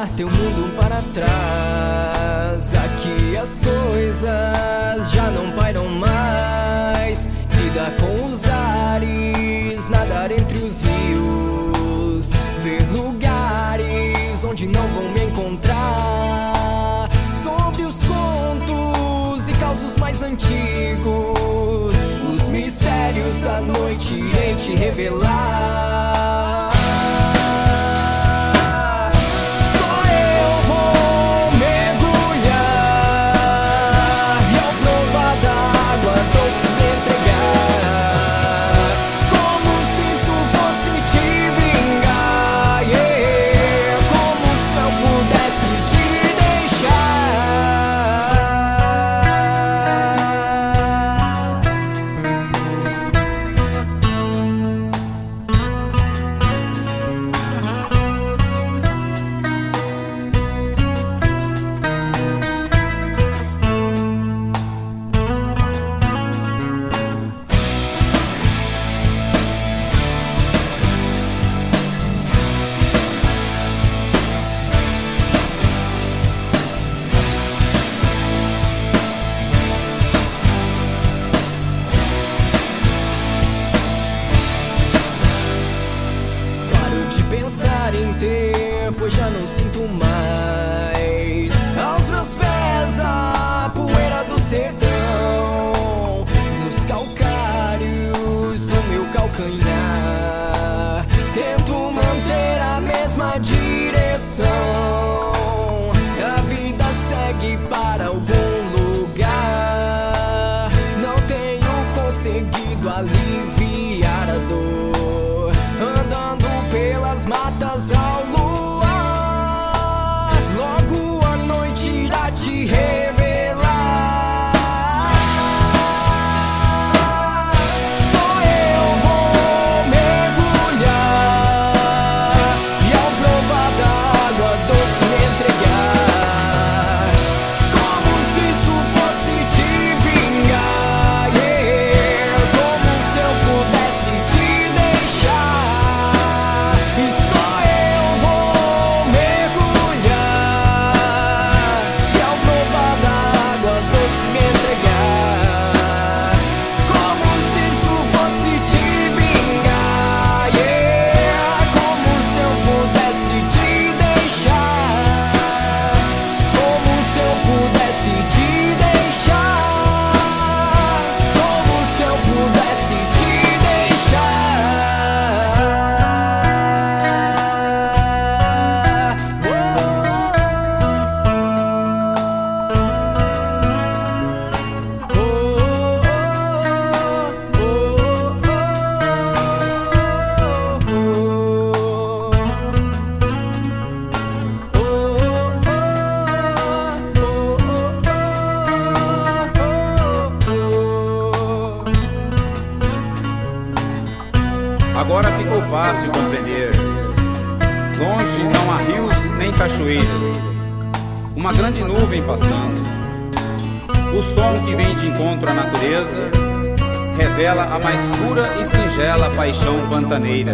deixar teu mundo para trás. Aqui as coisas já não pairam mais. Lidar com os ares, nadar entre os rios, ver lugares onde não vão me encontrar. Sobre os contos e causos mais antigos, os mistérios da noite irei te revelar. Pensar em ter, pois já não sinto mais aos meus pés a poeira do sertão, nos calcários do meu calcanhar. Tento manter a mesma direção, a vida segue para algum lugar. Não tenho conseguido aliviar a dor, andando pelas matas ao luar. Logo a noite irá te revelar. Só eu vou mergulhar e ao provar da água doce me entregar, como se isso fosse te vingar, yeah. Como se eu pudesse te deixar. E só eu vou mergulhar e ao provar da água doce me entregar, como se isso fosse te vingar, yeah. Como se eu pudesse te deixar, como se eu pudesse te deixar, como se eu pudesse te Agora ficou fácil compreender. Longe não há rios nem cachoeiras, uma grande nuvem passando. O som que vem de encontro à natureza revela a mais pura e singela paixão pantaneira.